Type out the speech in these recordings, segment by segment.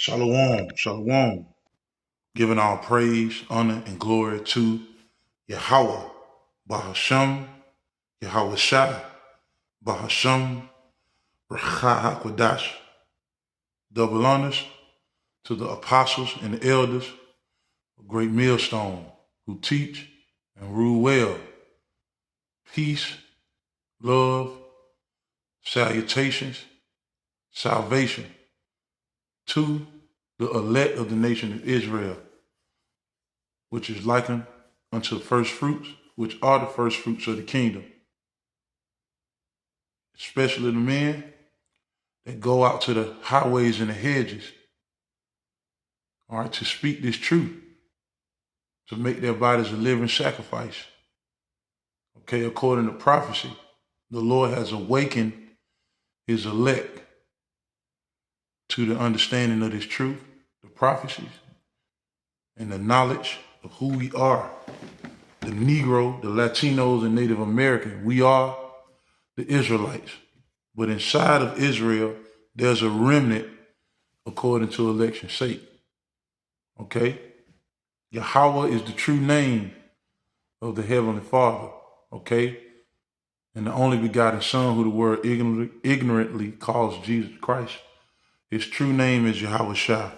Shalom, shalom. Giving all praise, honor, and glory to Yahweh, Bahasham, Yahawashapt, Bahasham, Racha HaKodash. Double honors to the apostles and the elders, a great millstone, who teach and rule well. Peace, love, salutations, salvation to the elect of the nation of Israel, which is likened unto first fruits, which are the first fruits of the kingdom. Especially the men that go out to the highways and the hedges, all right, to speak this truth, to make their bodies a living sacrifice. Okay, according to prophecy, the Lord has awakened his elect to the understanding of this truth, the prophecies, and the knowledge of who we are. The Negro, the Latinos, and Native American, we are the Israelites. But inside of Israel, there's a remnant according to election's sake. Okay? Yahweh is the true name of the Heavenly Father. Okay? And the only begotten Son who the world ignorantly calls Jesus Christ. His true name is Yahawashapt.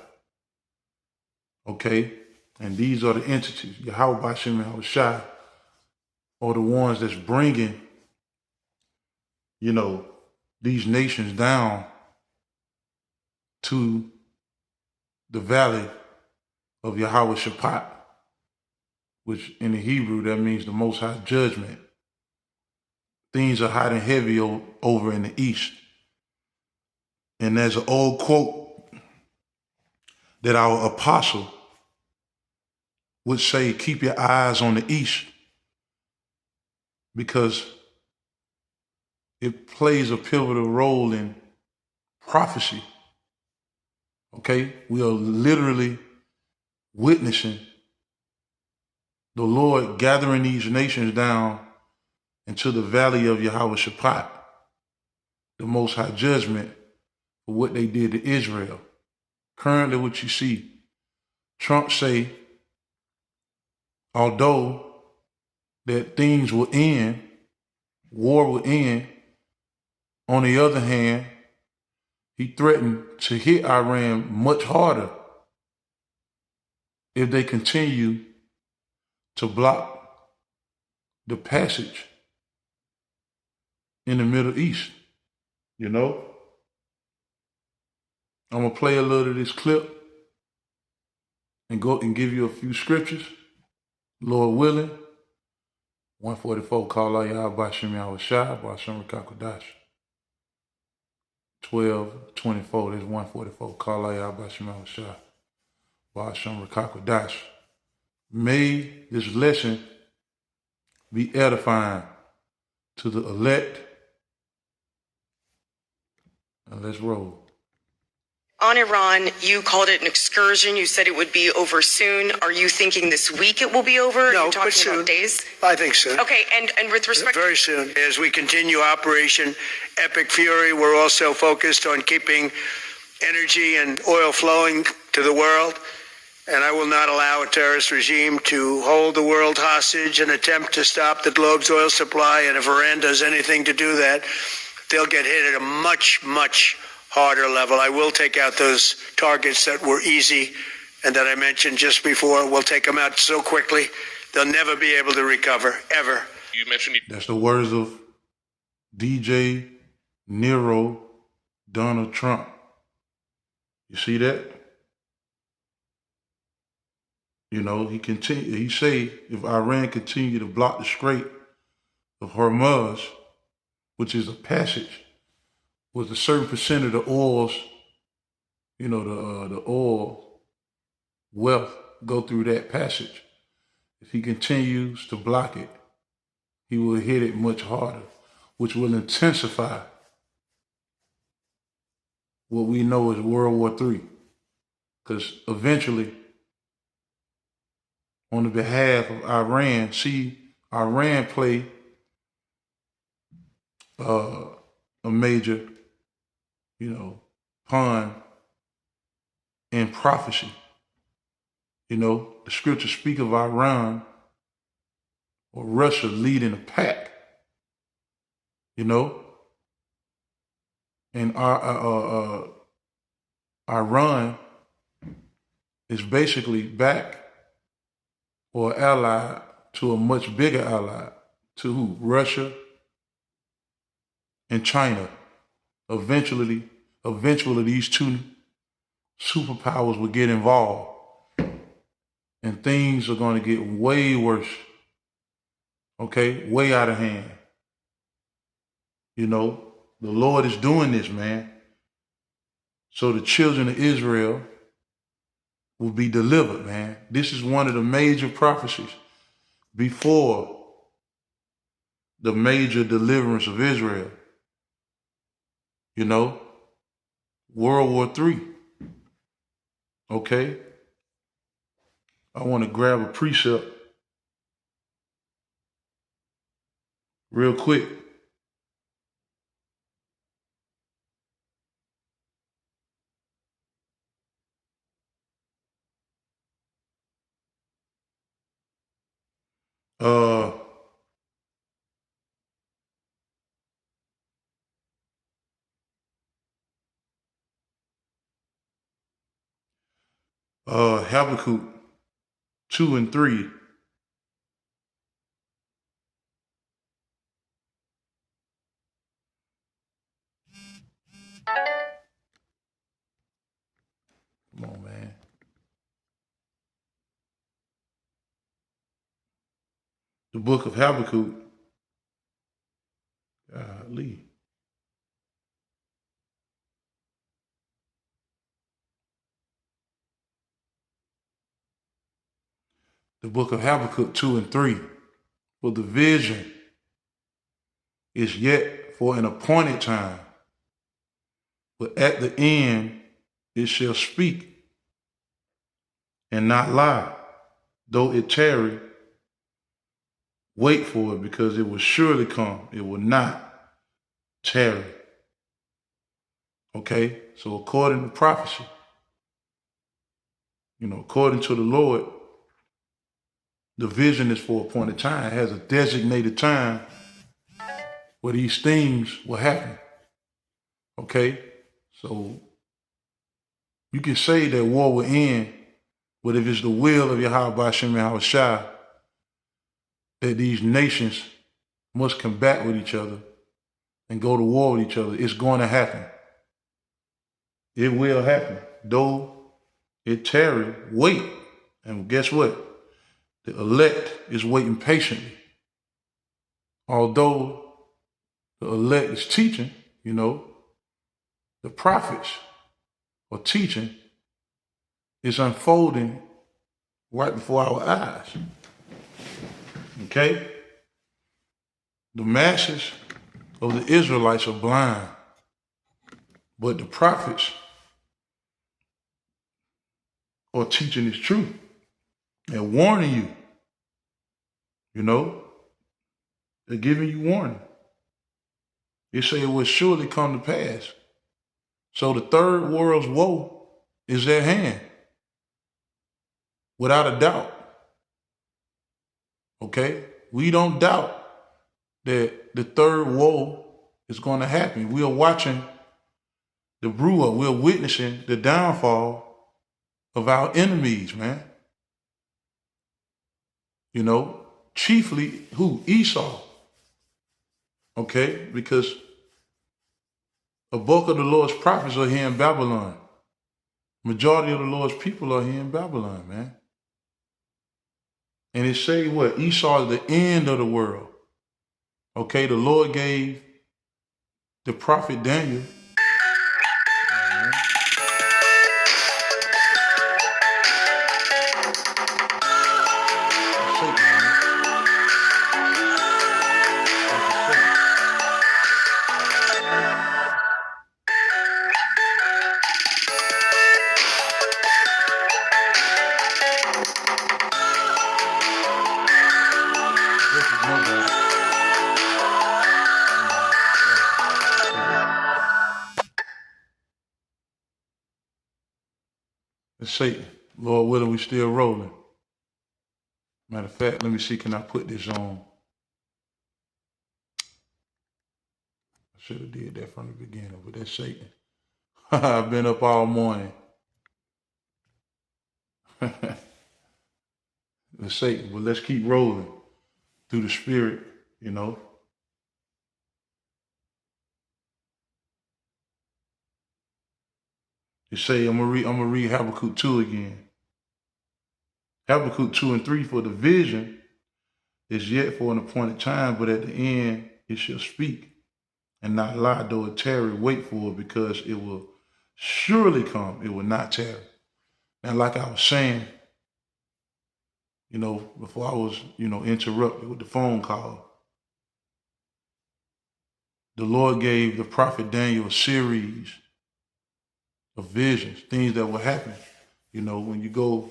Okay? And these are the entities. Yahawashapt and Yahawashapt are the ones that's bringing, these nations down to the valley of Yahawashapt, which in the Hebrew, that means the Most High judgment. Things are hot and heavy over in the east. And there's an old quote that our apostle would say, keep your eyes on the east, because it plays a pivotal role in prophecy. Okay? We are literally witnessing the Lord gathering these nations down into the valley of Yahawashapt, the Most High judgment for what they did to Israel. Currently, what you see, Trump say, although that things will end, war will end, on the other hand, he threatened to hit Iran much harder if they continue to block the passage in the Middle East. I'm going to play a little of this clip and go and give you a few scriptures. Lord willing, 144, call out Yahawashapt, Yahawashapt, Bahasham Rakakodash. 12:24, there's 144, call out Yahawashapt, Yahawashapt, Bahasham Rakakodash. May this lesson be edifying to the elect. And let's roll. On Iran, you called it an excursion. You said it would be over soon. Are you thinking this week it will be over? No, You're talking but soon. about days? I think soon. Okay, and with respect Very soon. As we continue Operation Epic Fury, we're also focused on keeping energy and oil flowing to the world. And I will not allow a terrorist regime to hold the world hostage and attempt to stop the globe's oil supply. And if Iran does anything to do that, they'll get hit at a much, much harder level. I will take out those targets that were easy and that I mentioned just before. We'll take them out so quickly, they'll never be able to recover, ever. You mentioned that's the words of DJ Nero Donald Trump. You see that? He say if Iran continue to block the Strait of Hormuz, which is a passage, with a certain percent of the oils, the oil wealth go through that passage. If he continues to block it, he will hit it much harder, which will intensify what we know as World War III. Because eventually, on the behalf of Iran, Iran play a major, pawn prophecy. You know, the scriptures speak of Iran or Russia leading a pack, you know, and Iran is basically back or allied to a much bigger ally, to who? Russia and China. Eventually these two superpowers will get involved and things are going to get way worse. Okay? Way out of hand. You know, the Lord is doing this, man. So the children of Israel will be delivered, man. This is one of the major prophecies before the major deliverance of Israel. You know, World War III. Okay? I want to grab a precept real quick. Habakkuk 2 and 3. Come on, man. The book of Habakkuk. Golly. The book of Habakkuk 2 and 3. For the vision is yet for an appointed time, but at the end it shall speak and not lie. Though it tarry, wait for it, because it will surely come. It will not tarry. Okay? So according to prophecy, you know, according to the Lord, the vision is for appointed time. It has a designated time where these things will happen. Okay? So you can say that war will end, but if it's the will of Yahawashapt that these nations must combat with each other and go to war with each other, it's going to happen. It will happen. Though it tarry, wait. And guess what? The elect is waiting patiently. Although the elect is teaching, you know, the prophets are teaching, it's unfolding right before our eyes. Okay? The masses of the Israelites are blind, but the prophets are teaching this truth and warning you. You know, they're giving you warning. They say it will surely come to pass. So the third world's woe is at hand, without a doubt. Okay? We don't doubt that the third woe is going to happen. We are watching the brew up. We're witnessing the downfall of our enemies, man. You know, chiefly who? Esau. Okay? Because a bulk of the Lord's prophets are here in Babylon. Majority of the Lord's people are here in Babylon, man. And it say what? Esau is the end of the world. Okay, the Lord gave the prophet Daniel. It's Satan. Lord willing, we still rolling. Matter of fact, let me see, can I put this on? I should have did that from the beginning, but that's Satan. I've been up all morning. It's Satan, but let's keep rolling through the spirit, you know. You say, I'm gonna read Habakkuk 2 again. Habakkuk 2 and 3, for the vision is yet for an appointed time, but at the end it shall speak and not lie, though it tarry, wait for it, because it will surely come, it will not tarry. Now, like I was saying, you know, before I was, you know, interrupted with the phone call, the Lord gave the prophet Daniel a series of visions, things that will happen. You know, when you go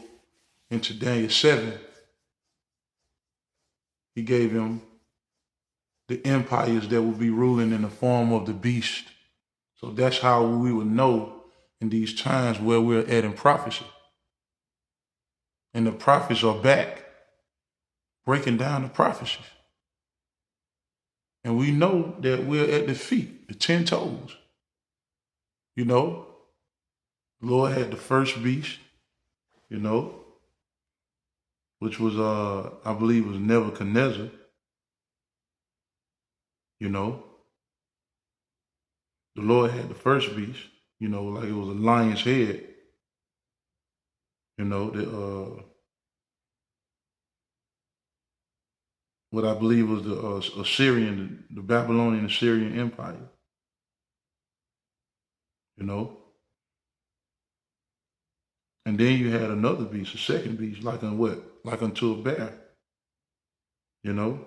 into Daniel 7, he gave him the empires that will be ruling in the form of the beast. So that's how we would know in these times where we're at in prophecy. And the prophets are back breaking down the prophecies. And we know that we're at the feet, the 10 toes. You know, the Lord had the first beast, you know, which was, I believe was Nebuchadnezzar, you know. The Lord had the first beast, you know, like it was a lion's head, you know, what I believe was the Assyrian, the Babylonian Assyrian Empire, you know. And then you had another beast, a second beast, like on what? Like unto a bear, you know.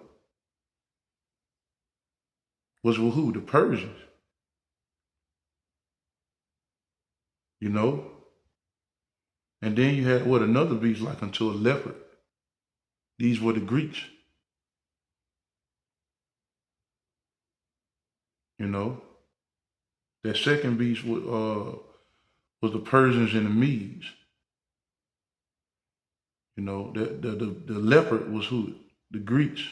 Was with who? The Persians, you know. And then you had what? Another beast like unto a leopard. These were the Greeks, you know. That second beast was the Persians and the Medes. You know, the leopard was who? The Greeks.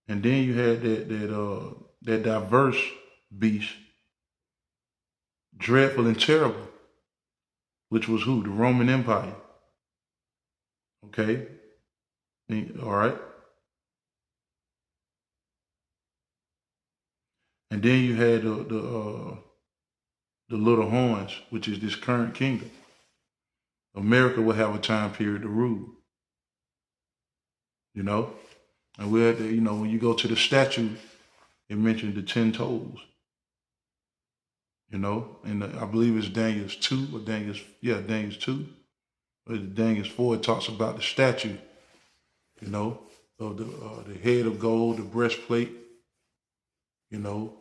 And then you had that diverse beast, dreadful and terrible, which was who? The Roman Empire. Okay? All right. And then you had the little horns, which is this current kingdom. America will have a time period to rule. You know? And we had to, you know, when you go to the statue, it mentioned the 10 toes. You know, and I believe it's Daniel's 2 or Daniel's 2. But Daniel's 4, it talks about the statue, you know, of the head of gold, the breastplate, you know,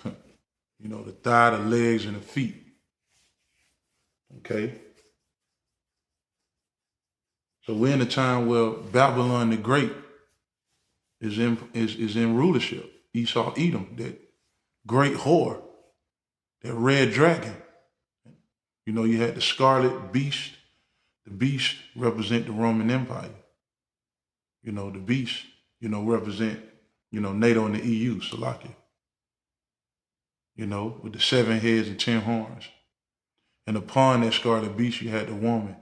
you know, the thigh, the legs, and the feet. Okay. So we're in a time where Babylon the Great is in rulership. Esau, Edom, that great whore, that red dragon. You know, you had the scarlet beast. The beast represent the Roman Empire. You know, the beast, you know, represent, you know, NATO and the EU, Slovakia. You know, with the 7 heads and 10 horns. And upon that scarlet beast, you had the woman,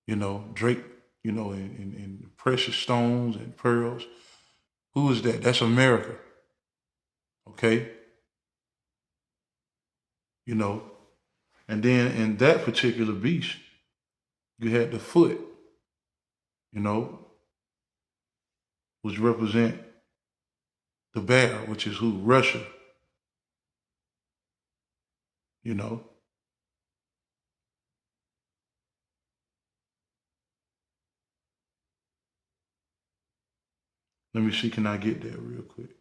you know, draped, you know, in precious stones and pearls. Who is that? That's America. Okay? You know, and then in that particular beast, you had the foot, you know, which represent the bear, which is who? Russia. You know. Let me see, can I get that real quick?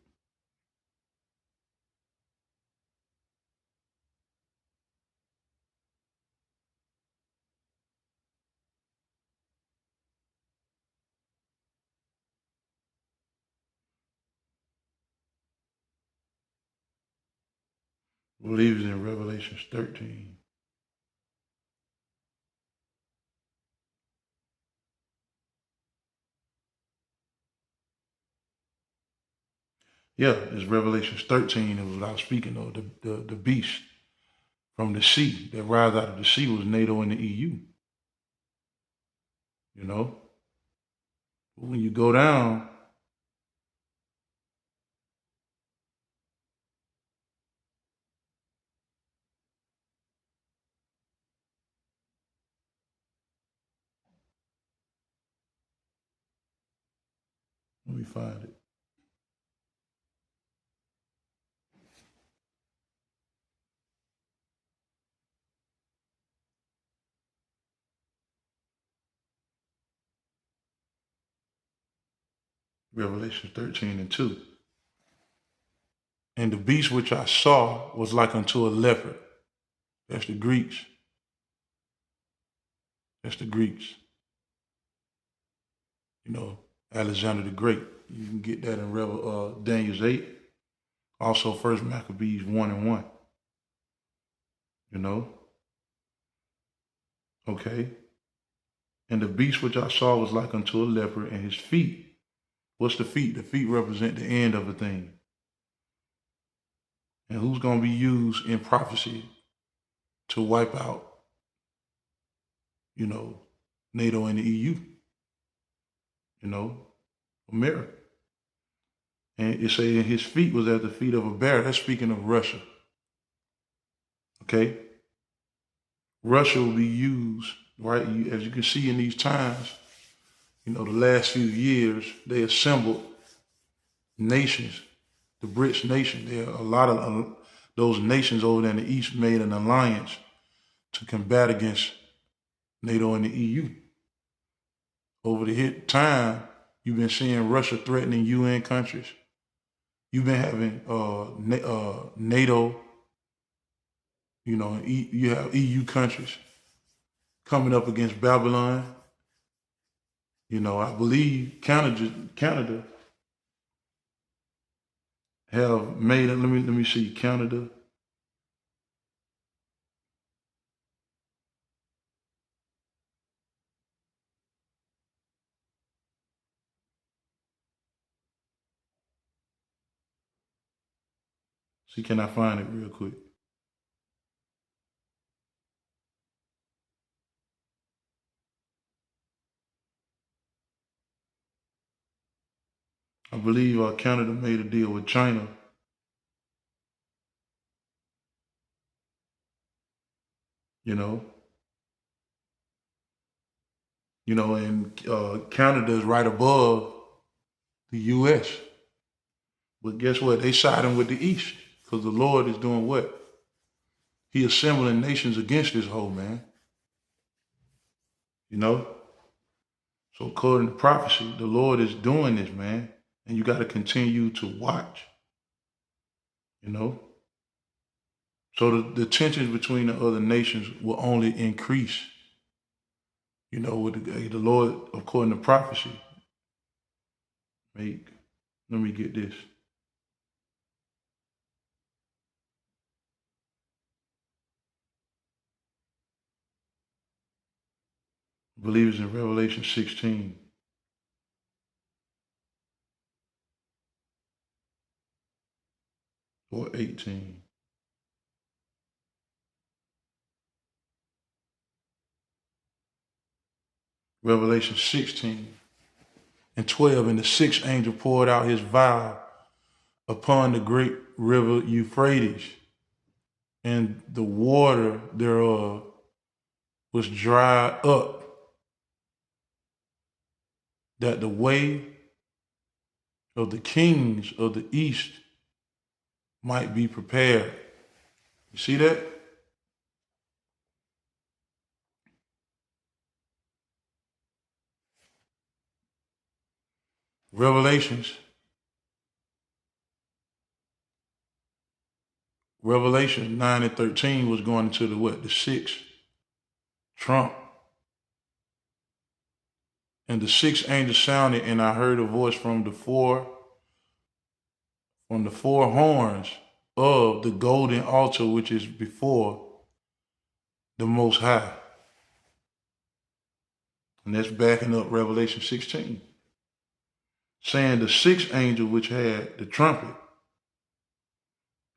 I believe it's in Revelation 13. Yeah, it's Revelation 13. It was what I was speaking of, the beast from the sea that rise out of the sea was NATO and the EU. You know? But when you go down, let me find it. Revelation 13 and 2. And the beast which I saw was like unto a leopard. That's the Greeks. That's the Greeks. You know, Alexander the Great. You can get that in Daniel's 8. Also, First Maccabees 1 and 1. You know? Okay. And the beast which I saw was like unto a leopard, and his feet. What's the feet? The feet represent the end of a thing. And who's going to be used in prophecy to wipe out, you know, NATO and the EU? You know, America. And it says his feet was at the feet of a bear. That's speaking of Russia. Okay? Russia will be used, right? As you can see in these times, you know, the last few years, they assembled nations, the BRICS nation. There are a lot of those nations over there in the East made an alliance to combat against NATO and the EU. Over the time, you've been seeing Russia threatening UN countries. You've been having NATO, you know, you have EU countries coming up against Babylon. You know, I believe Canada have made it. Let me see, Canada. See, can I find it real quick? I believe Canada made a deal with China. You know, and Canada is right above the U.S. But guess what? They siding with the East because the Lord is doing what? He assembling nations against this whole man. You know? So according to prophecy, the Lord is doing this, man. And you got to continue to watch. You know? So the tensions between the other nations will only increase. You know, with the Lord, according to prophecy. Let me get this. I believe it's in Revelation 16. Or 18. Revelation 16 and 12. And the sixth angel poured out his vial upon the great river Euphrates, and the water thereof was dried up, that the way of the kings of the east might be prepared. You see that? Revelation 9 and 13 was going into the sixth trump. And the sixth angel sounded, and I heard a voice from the four horns of the golden altar, which is before the Most High. And that's backing up Revelation 16, saying the sixth angel, which had the trumpet,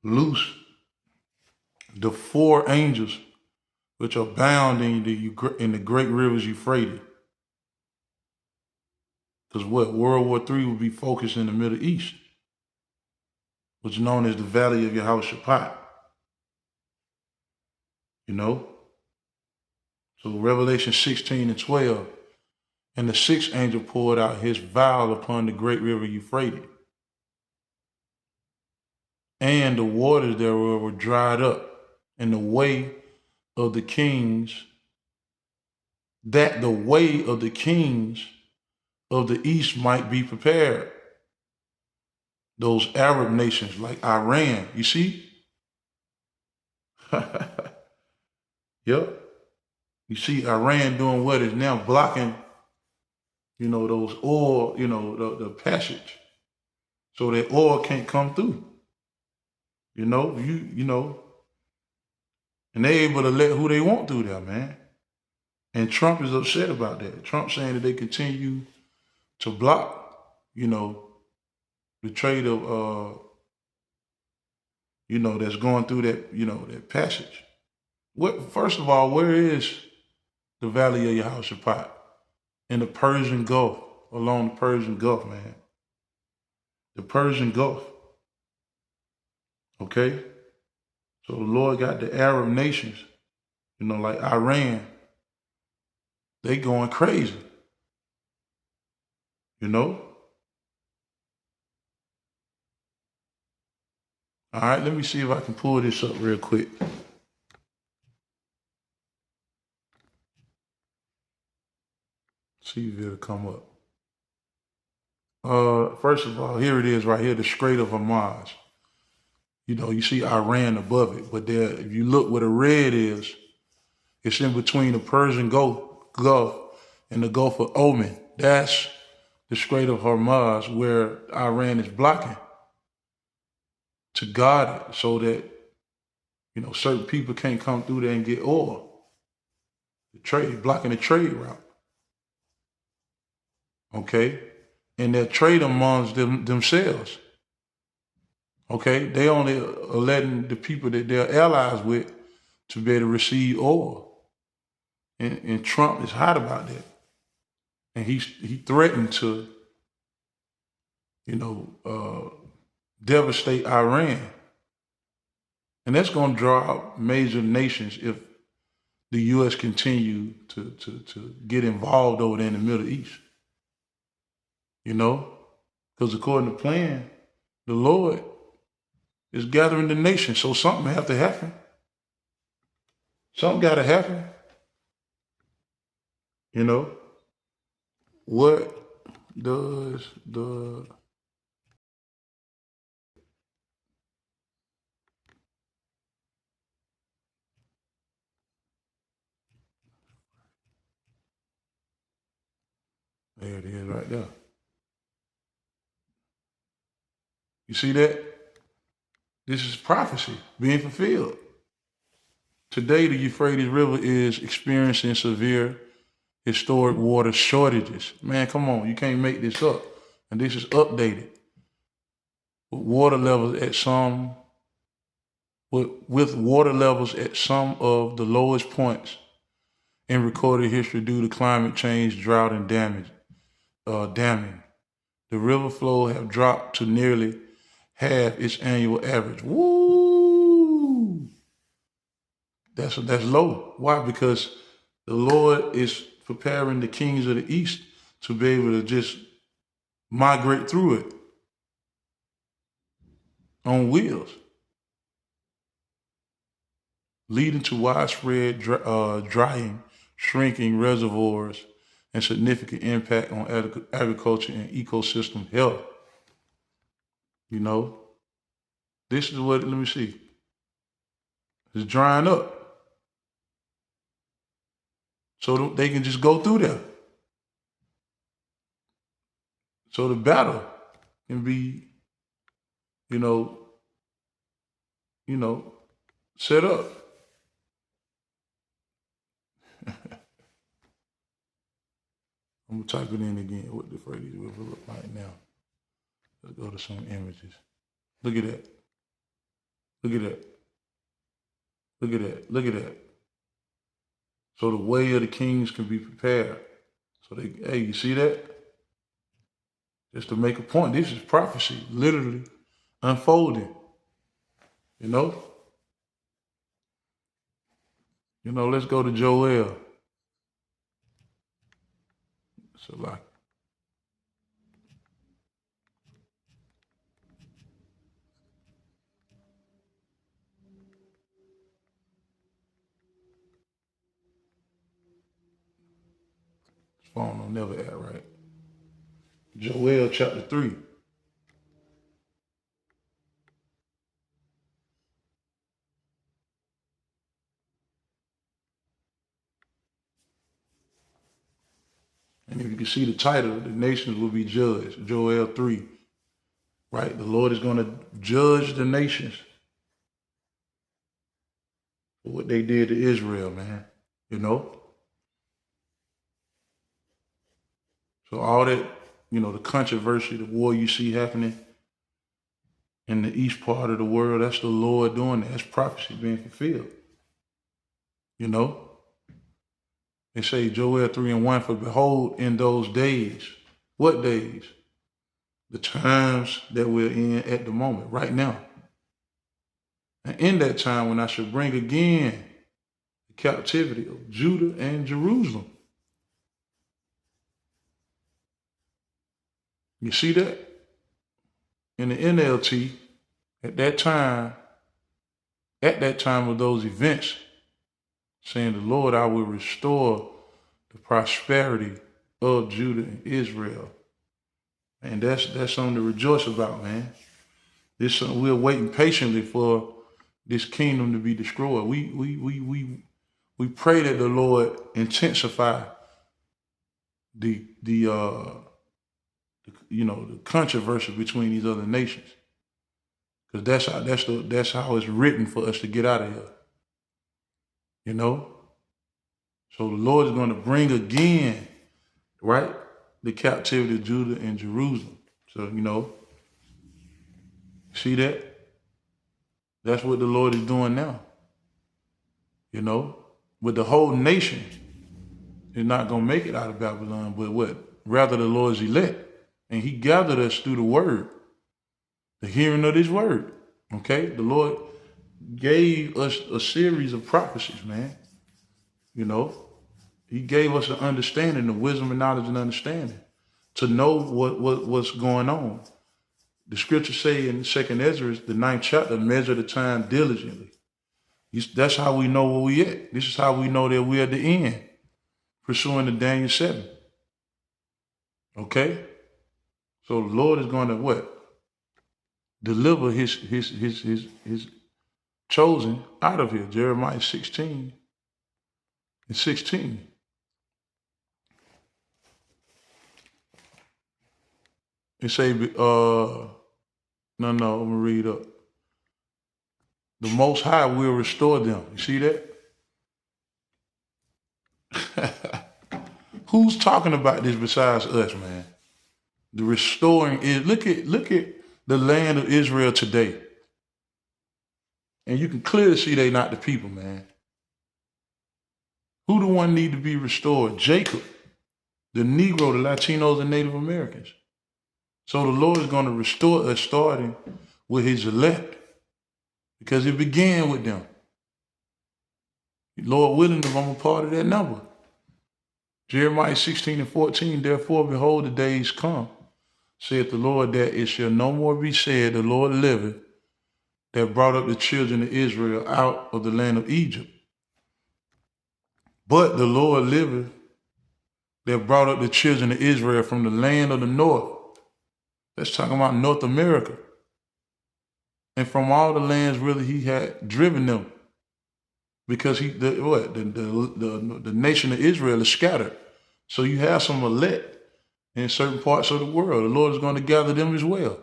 loose the four angels which are bound in the great rivers Euphrates. Because what? World War III will be focused in the Middle East, which is known as the Valley of Yahawashapt. You know? So Revelation 16 and 12, and the sixth angel poured out his vial upon the great river Euphrates, and the waters thereof were dried up, and the way of the kings, that the way of the kings of the east might be prepared. Those Arab nations like Iran, you see? Yep. You see Iran doing what is now blocking, those oil, the passage, so that oil can't come through. And they able to let who they want through there, man. And Trump is upset about that. Trump saying that they continue to block, the trade of, that's going through that, that passage. First of all, where is the Valley of Yahawashapt? In the Persian Gulf, along the Persian Gulf, man. The Persian Gulf. Okay? So the Lord got the Arab nations, like Iran, they going crazy. All right, let me see if I can pull this up real quick. See if it'll come up. First of all, here it is right here, the Strait of Hormuz. You see Iran above it, but there, if you look where the red is, it's in between the Persian Gulf and the Gulf of Oman. That's the Strait of Hormuz, where Iran is blocking to guard it so that, certain people can't come through there and get oil. The trade, blocking the trade route. Okay? And they're trade amongst themselves. Okay? They only are letting the people that they're allies with to be able to receive oil. And Trump is hot about that. And he threatened to, devastate Iran. And that's going to draw out major nations if the U.S. continue to get involved over there in the Middle East. Because according to plan, the Lord is gathering the nations, so something have to happen. Something got to happen. What does the there it is right there. You see that? This is prophecy being fulfilled. Today, the Euphrates River is experiencing severe historic water shortages. Man, come on, you can't make this up. And this is updated. With water levels at some of the lowest points in recorded history due to climate change, drought, and damming. The river flow have dropped to nearly half its annual average. Woo! That's low. Why? Because the Lord is preparing the kings of the east to be able to just migrate through it on wheels, leading to widespread drying, shrinking reservoirs, and significant impact on agriculture and ecosystem health. This is what, let me see. It's drying up. So they can just go through there. So the battle can be, set up. I'm going to type it in again, what the phrase will look like now. Let's go to some images. Look at that. Look at that. Look at that. Look at that. So the way of the kings can be prepared. So hey, you see that? Just to make a point, this is prophecy, literally unfolding. Let's go to Joel. So like, this phone will never act right. Joel chapter 3. And if you can see the title, the nations will be judged. Joel 3. Right? The Lord is going to judge the nations for what they did to Israel, man. So all that, the controversy, the war you see happening in the east part of the world, that's the Lord doing that. That's prophecy being fulfilled. They say Joel 3:1, for behold, in those days, what days? The times that we're in at the moment, right now. And in that time when I shall bring again the captivity of Judah and Jerusalem. You see that? In the NLT, at that time of those events, saying the Lord, I will restore the prosperity of Judah and Israel. And that's something to rejoice about, man. We're waiting patiently for this kingdom to be destroyed. We pray that the Lord intensify the controversy between these other nations, because that's how it's written for us to get out of here. So the Lord is going to bring again, right, the captivity of Judah and Jerusalem. So see that? That's what the Lord is doing now. But the whole nation is not going to make it out of Babylon, but what? Rather the Lord's elect. And he gathered us through the word, the hearing of his word. Okay? The Lord gave us a series of prophecies, man. He gave us the understanding, the wisdom and knowledge and understanding to know what's going on. The scriptures say in 2nd Ezra, the 9th chapter, measure the time diligently. That's how we know where we at. This is how we know that we're at the end, pursuing the Daniel 7. Okay? So the Lord is going to what? Deliver his chosen out of here. Jeremiah 16:16. It say, no, I'm gonna read up. The Most High will restore them. You see that? Who's talking about this besides us, man? The restoring is, look at the land of Israel today. And you can clearly see they not the people, man. Who the one need to be restored? Jacob, the Negro, the Latinos, and Native Americans. So the Lord is going to restore us, starting with his elect, because it began with them. Lord willing, if I'm a part of that number. Jeremiah 16:14, therefore, behold, the days come, saith the Lord, that it shall no more be said, the Lord liveth, that brought up the children of Israel out of the land of Egypt. But the Lord liveth, that brought up the children of Israel from the land of the north. That's talking about North America. And from all the lands really he had driven them. Because the nation of Israel is scattered. So you have some elect in certain parts of the world. The Lord is going to gather them as well.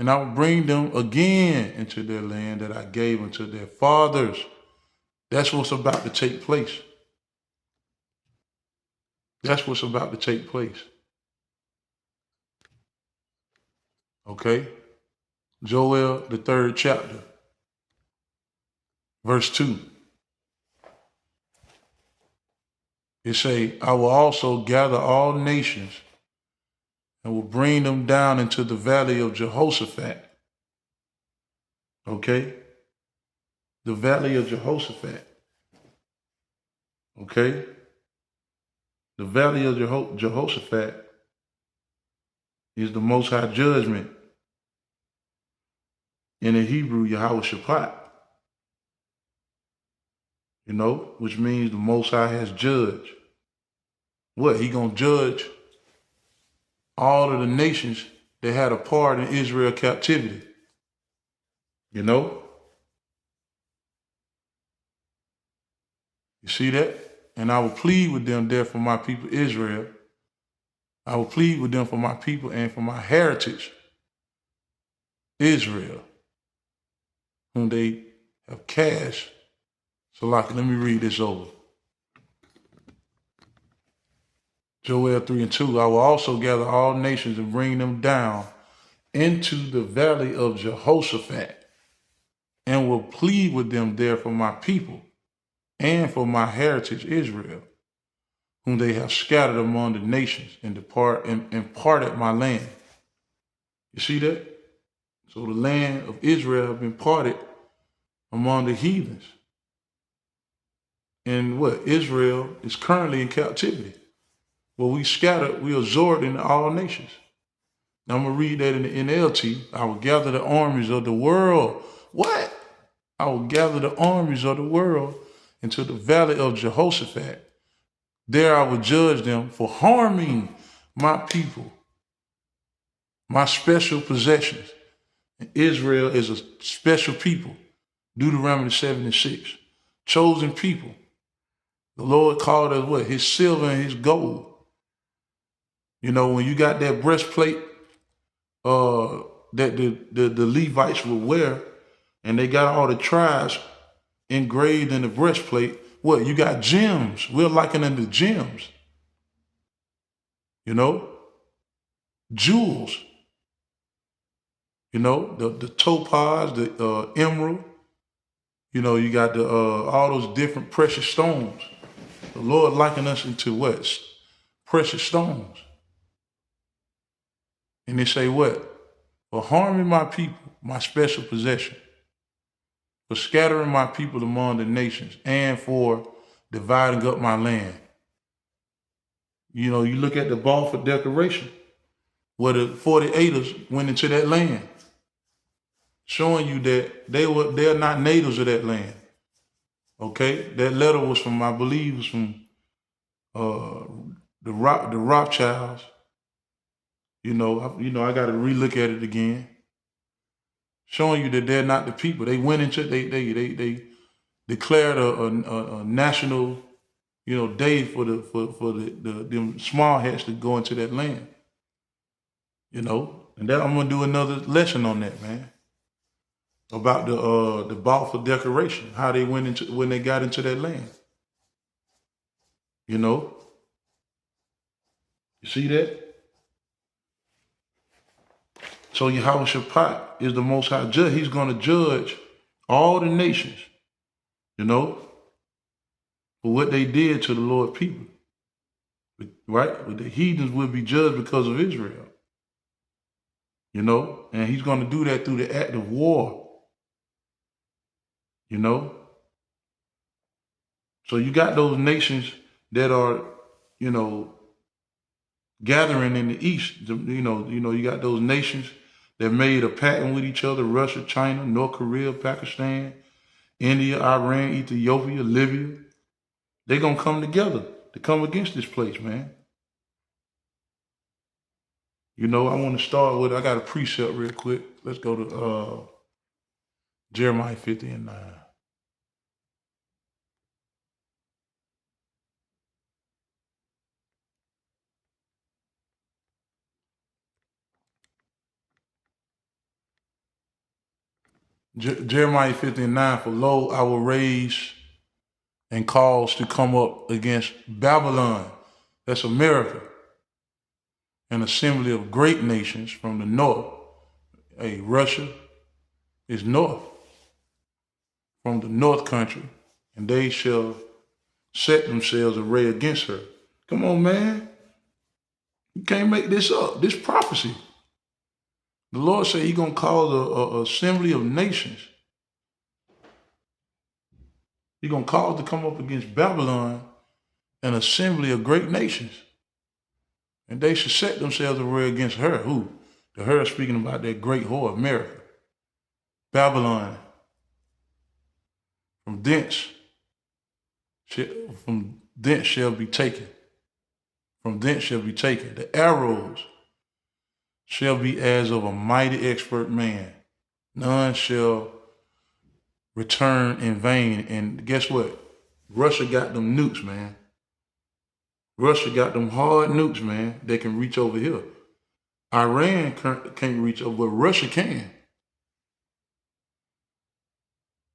And I will bring them again into their land that I gave unto their fathers. That's what's about to take place. That's what's about to take place. Okay? Joel, the 3rd chapter, verse 2. It say, I will also gather all nations and will bring them down into the valley of Jehoshaphat. Okay? The valley of Jehoshaphat. Okay? The valley of Jehoshaphat is the Most High judgment. In the Hebrew, Yahawashapt. You know, which means the Most High has judged. What? He gonna judge all of the nations that had a part in Israel captivity. You know? You see that? And I will plead with them there for my people Israel. I will plead with them for my people and for my heritage, Israel, whom they have cast. So let me read this over. Joel 3 and 2, I will also gather all nations and bring them down into the valley of Jehoshaphat, and will plead with them there for my people and for my heritage Israel, whom they have scattered among the nations and parted my land. You see that? So the land of Israel have been parted among the heathens. And what? Israel is currently in captivity. Well, we scattered, we absorbed into all nations. Now I'm going to read that in the NLT. I will gather the armies of the world. What? I will gather the armies of the world into the valley of Jehoshaphat. There I will judge them for harming my people, my special possessions. And Israel is a special people. Deuteronomy 7 and 6. Chosen people. The Lord called us what? His silver and his gold. You know, when you got that breastplate that the Levites would wear, and they got all the tribes engraved in the breastplate, what? You got gems. We're likening them to gems. You know? Jewels. You know, the topaz, the emerald. You know, you got the all those different precious stones. The Lord likened us into what? Precious stones. And they say what? For harming my people, my special possession. For scattering my people among the nations, and for dividing up my land. You know, you look at the Balfour Declaration, where the 48ers went into that land, showing you that they're not natives of that land. Okay, that letter was from, I believe, was from the Rothschilds. You know, I got to relook at it again, showing you that they're not the people. They went into they declared a national, you know, day for the them small hats to go into that land. You know, and that I'm gonna do another lesson on that, man, about the Balfour Declaration, how they went into when they got into that land. You know, you see that? So Yahawashapt is the Most High judge. He's going to judge all the nations, you know, for what they did to the Lord people. Right? But the heathens will be judged because of Israel. You know, and he's going to do that through the act of war. You know? So you got those nations that are, you know, gathering in the east. You know, you got those nations that made a pact with each other: Russia, China, North Korea, Pakistan, India, Iran, Ethiopia, Libya. They're gonna come together to come against this place, man. You know, I want to start with, I got a precept real quick. Let's go to Jeremiah 50 and 9. Jeremiah 50:9, for lo, I will raise and cause to come up against Babylon, that's America, an assembly of great nations from the north. Hey, Russia is north, from the north country, and they shall set themselves array against her. Come on, man. You can't make this up. This prophecy. The Lord said He's going to cause a assembly of nations. He's going to cause to come up against Babylon an assembly of great nations. And they should set themselves array against her. Who? The her speaking about that great whore, America. Babylon. From thence shall be taken. From thence shall be taken. The arrows shall be as of a mighty expert man. None shall return in vain. And guess what? Russia got them nukes, man. Russia got them hard nukes, man. They can reach over here. Iran can't reach over, but Russia can.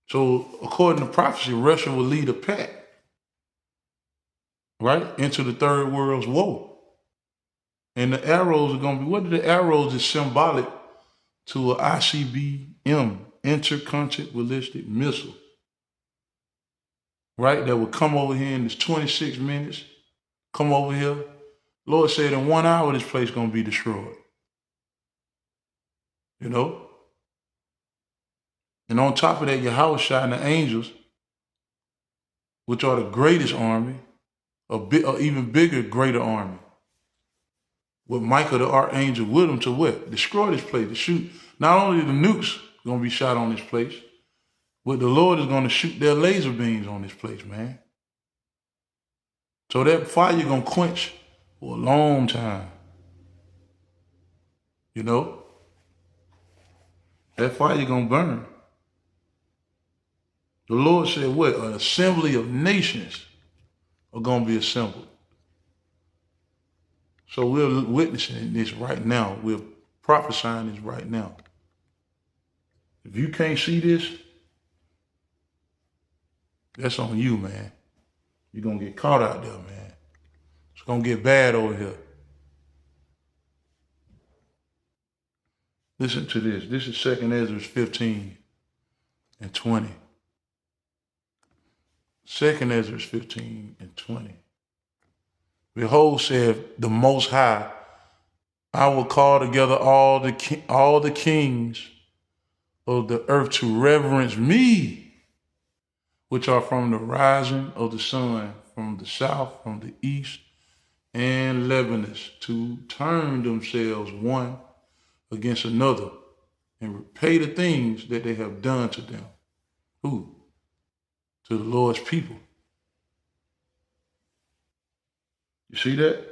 So according to prophecy, Russia will lead a pack, right, into the third world's war. And the arrows are going to be, what are the arrows is symbolic to an ICBM, intercontinental ballistic missile, right, that will come over here in this 26 minutes, come over here. Lord said in 1 hour this place is going to be destroyed. You know? And on top of that, Yahawashapt and the angels, which are the greatest army, a even bigger, greater army, with Michael the archangel with them to what? Destroy this place, to shoot. Not only the nukes going to be shot on this place, but the Lord is going to shoot their laser beams on this place, man. So that fire going to quench for a long time. You know? That fire going to burn. The Lord said what? An assembly of nations are going to be assembled. So we're witnessing this right now. We're prophesying this right now. If you can't see this, that's on you, man. You're going to get caught out there, man. It's going to get bad over here. Listen to this. This is 2 Ezra 15 and 20. 2 Ezra 15 and 20. Behold, said the Most High, I will call together all the kings of the earth to reverence me, which are from the rising of the sun, from the south, from the east, and Lebanon, to turn themselves one against another and repay the things that they have done to them. Who? To the Lord's people. You see that?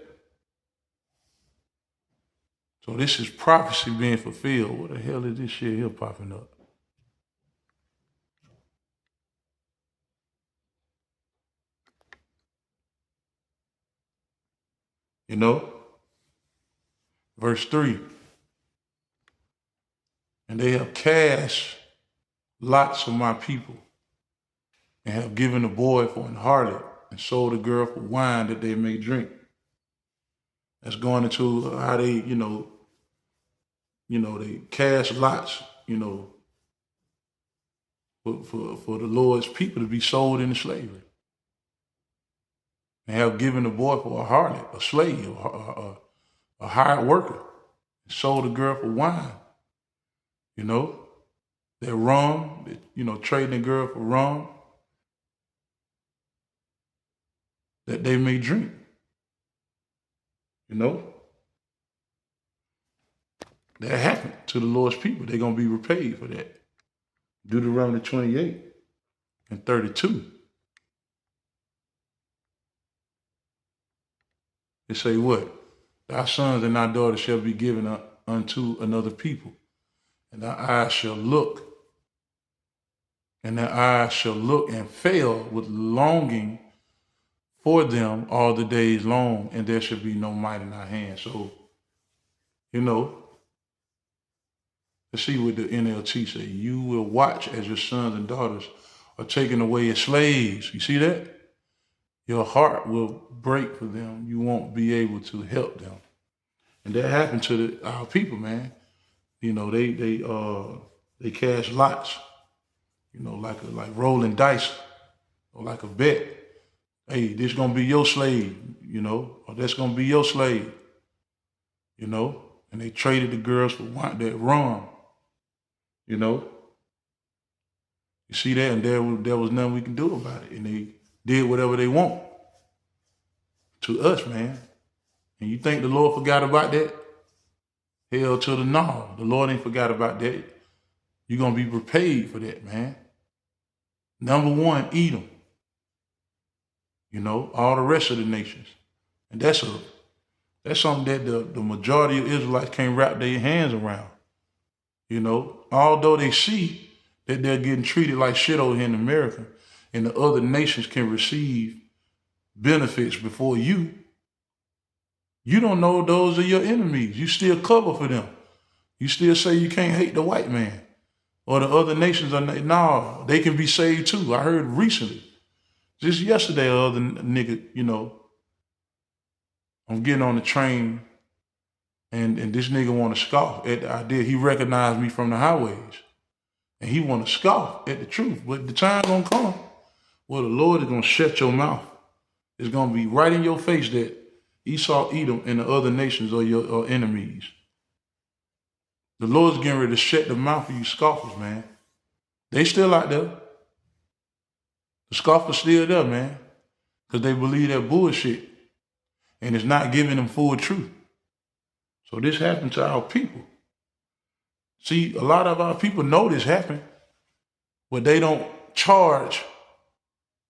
So this is prophecy being fulfilled. What the hell is this shit here popping up? You know? Verse 3. And they have cast lots of my people, and have given the boy for an harlot, and sold the girl for wine that they may drink. That's going into how they, they cast lots, for the Lord's people to be sold into slavery. And have given the boy for a harlot, a slave, a hired worker, and sold the girl for wine. That rum, trading the girl for rum, that they may drink. That happened to the Lord's people. They're going to be repaid for that. Deuteronomy 28 and 32. It say what? Thy sons and thy daughters shall be given unto another people, and thy eyes shall look, and fail with longing for them all the days long, and there shall be no might in thy hand. So, Let's see what the NLT say. You will watch as your sons and daughters are taken away as slaves. You see that? Your heart will break for them. You won't be able to help them. And that happened to our people, man. You know, they cast lots, you know, like rolling dice or like a bet. Hey, this gonna be your slave, you know, or that's gonna be your slave, you know. And they traded the girls for that rum, you know. You see that, and there was nothing we can do about it. And they did whatever they want to us, man. And you think the Lord forgot about that? Hell to the no. The Lord ain't forgot about that. You're going to be prepared for that, man. Number one, Edom. You know, all the rest of the nations. And that's something that the majority of Israelites can't wrap their hands around. You know, although they see that they're getting treated like shit over here in America and the other nations can receive benefits before you don't know those are your enemies. You still cover for them. You still say you can't hate the white man or the other nations. No, they can be saved too. I heard recently, just yesterday, the other nigga, you know, I'm getting on the train and this nigga want to scoff at the idea. He recognized me from the highways and he want to scoff at the truth. But the time gonna come where the Lord is gonna shut your mouth. It's gonna be right in your face that Esau, Edom, and the other nations are your enemies. The Lord's getting ready to shut the mouth of you scoffers, man. They still out there. The scoffers still there, man. Because they believe that bullshit. And it's not giving them full truth. So this happened to our people. See, a lot of our people know this happened, but they don't charge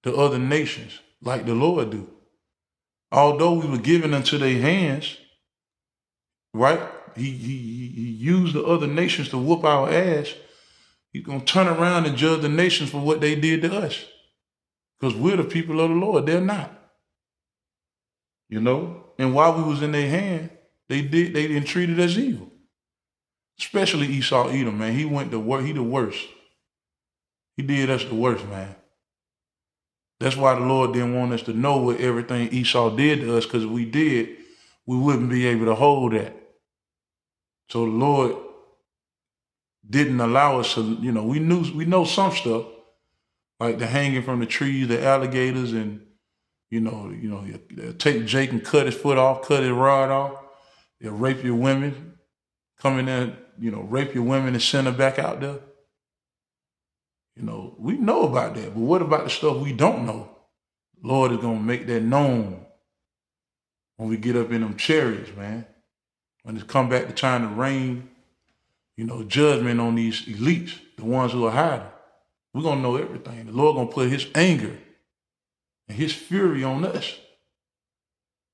the other nations like the Lord do. Although we were given into their hands, right? He used the other nations to whoop our ass. He's going to turn around and judge the nations for what they did to us. Because we're the people of the Lord. They're not. You know? And while we was in their hand, they didn't treat it as evil. Especially Esau, Edom, man. He the worst. He did us the worst, man. That's why the Lord didn't want us to know what everything Esau did to us, because if we did, we wouldn't be able to hold that. So the Lord didn't allow us to, you know, we know some stuff, like the hanging from the trees, the alligators, and, you know, they'll take Jake and cut his foot off, cut his rod off. They'll rape your women, come in there, you know, rape your women and send her back out there. You know, we know about that, but what about the stuff we don't know? Lord is going to make that known when we get up in them chariots, man. When it's come back to trying to rain, you know, judgment on these elites, the ones who are hiding. We're going to know everything. The Lord going to put his anger and his fury on us.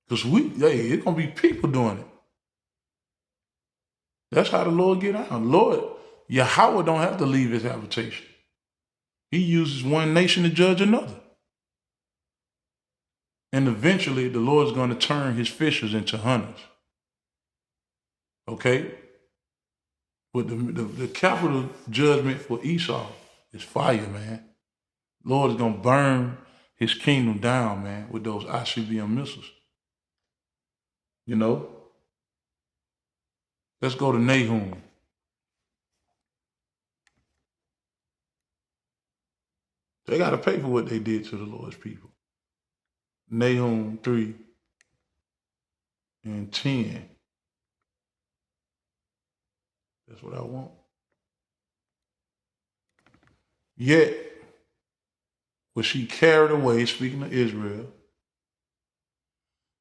Because it's going to be people doing it. That's how the Lord get out. Lord, Yahweh don't have to leave his habitation. He uses one nation to judge another. And eventually, the Lord's going to turn his fishers into hunters. Okay? But the capital judgment for Esau is fire, man. Lord is going to burn his kingdom down, man, with those ICBM missiles. You know? Let's go to Nahum. They got to pay for what they did to the Lord's people. Nahum 3 and 10. That's what I want. Yet was she carried away, speaking of Israel.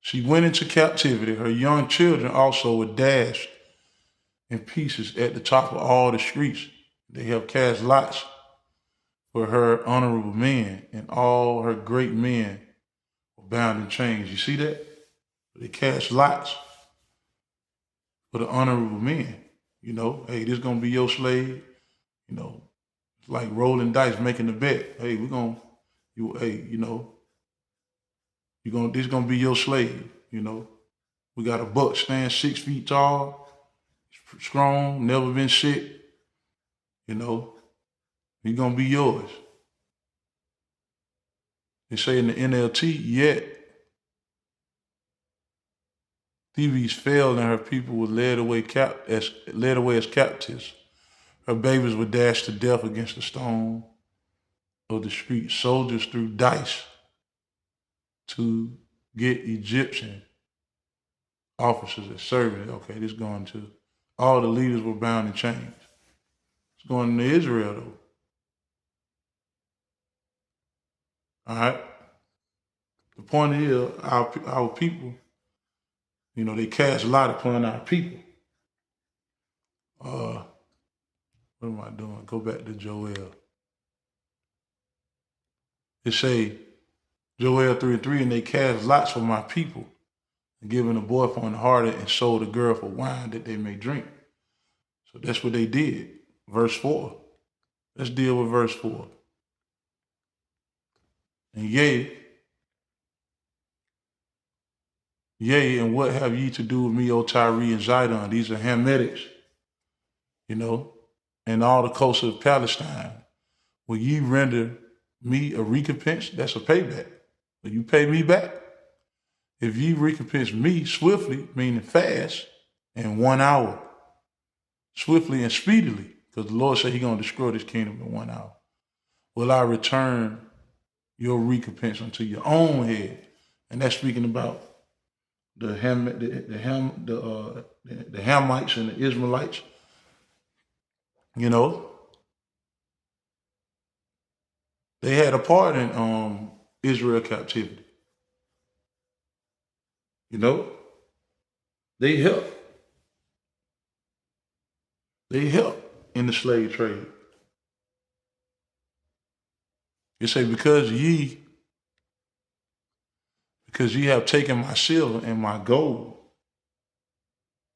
She went into captivity. Her young children also were dashed in pieces at the top of all the streets. They have cast lots for her honorable men, and all her great men were bound in chains. You see that? They cast lots for the honorable men. You know, hey, this is going to be your slave. You know, it's like rolling dice, making the bet. Hey, this is going to be your slave. You know, we got a buck stand 6 feet tall, strong, never been sick. You know, he's going to be yours. They say in the NLT, yet Thebes fell and her people were led away as captives. Her babies were dashed to death against the stone of the street. Soldiers threw dice to get Egyptian officers as servants. Okay, this going to all the leaders were bound in chains. It's going to Israel though. All right. The point is, our people, you know, they cast a lot upon our people. What am I doing? Go back to Joel. It say Joel 3:3, and they cast lots for my people, giving a boy for an harlot and sold a girl for wine that they may drink. So that's what they did. Verse 4. Let's deal with verse 4. And yea, and what have ye to do with me, O Tyre and Zidon? These are Hametics, you know, and all the coasts of Palestine. Will ye render me a recompense? That's a payback. Will you pay me back? If ye recompense me swiftly, meaning fast, in 1 hour, swiftly and speedily, because the Lord said he's going to destroy this kingdom in 1 hour, will I return your recompense unto your own head. And that's speaking about the Hamites and the Israelites, you know. They had a part in Israel captivity. You know, they helped. They helped in the slave trade. You say, because ye have taken my silver and my gold.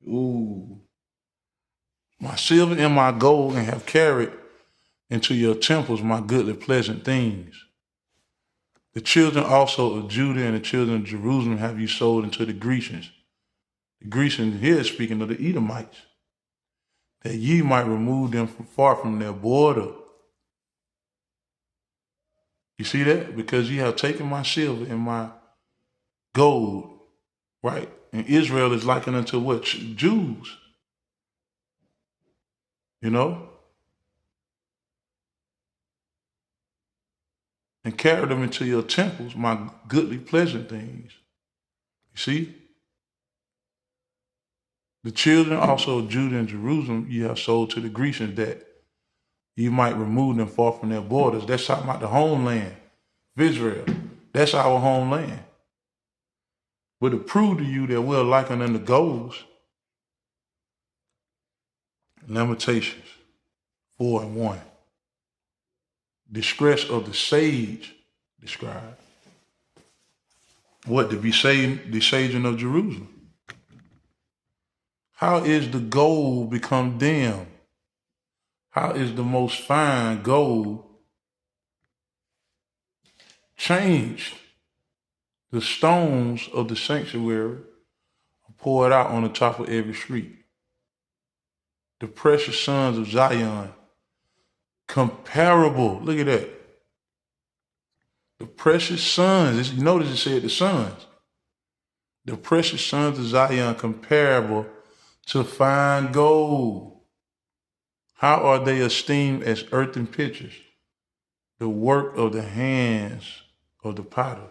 Ooh. My silver and my gold, and have carried into your temples my goodly pleasant things. The children also of Judah and the children of Jerusalem have you sold into the Grecians. The Grecians here is speaking of the Edomites, that ye might remove them from far from their border. You see that? Because ye have taken my silver and my gold, right? And Israel is likened unto what? Jews. You know? And carry them into your temples, my goodly pleasant things. You see? The children also of Judah and Jerusalem ye have sold to the Grecians, that you might remove them far from their borders. That's talking about the homeland of Israel. That's our homeland. But to prove to you that we're likened unto goats, Lamentations 4:1. Distress of the sage described. What? To be the saging of Jerusalem. How is the gold become dim? How is the most fine gold changed? The stones of the sanctuary are poured out on the top of every street. The precious sons of Zion, comparable. Look at that. The precious sons. You notice it said the sons. The precious sons of Zion, comparable to fine gold. How are they esteemed as earthen pitchers, the work of the hands of the potter?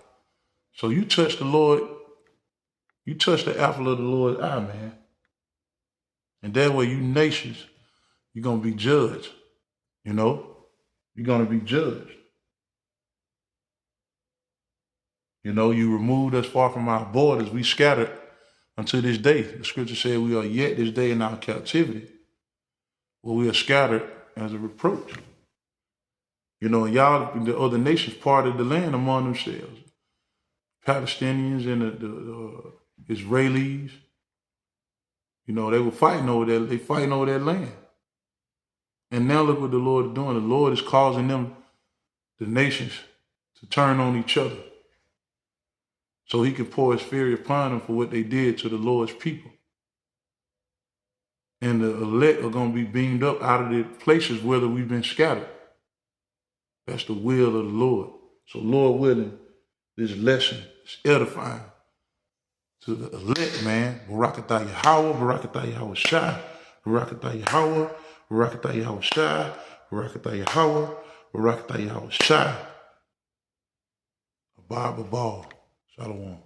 So you touch the Lord, you touch the apple of the Lord's eye, man. And that way you nations, you're going to be judged. You know, you're going to be judged. You know, you removed us far from our borders. We scattered until this day. The scripture said we are yet this day in our captivity, where we are scattered as a reproach. You know, and y'all, the other nations parted the land among themselves. Palestinians and the Israelis, you know, they were fighting over that. They fighting over that land. And now look what the Lord is doing. The Lord is causing them, the nations, to turn on each other, so he can pour his fury upon them for what they did to the Lord's people. and the elect are going to be beamed up out of the places whether we've been scattered. That's the will of the Lord. So Lord willing, this lesson is edifying to the elect, man. Barakatah Yahawah, Barakatah Yahawashapt, Barakatah Yahawah, Barakatah Yahawashapt, Barakatah Yahawah, Barakatah Yahawashapt. Abba Ball. Shalom.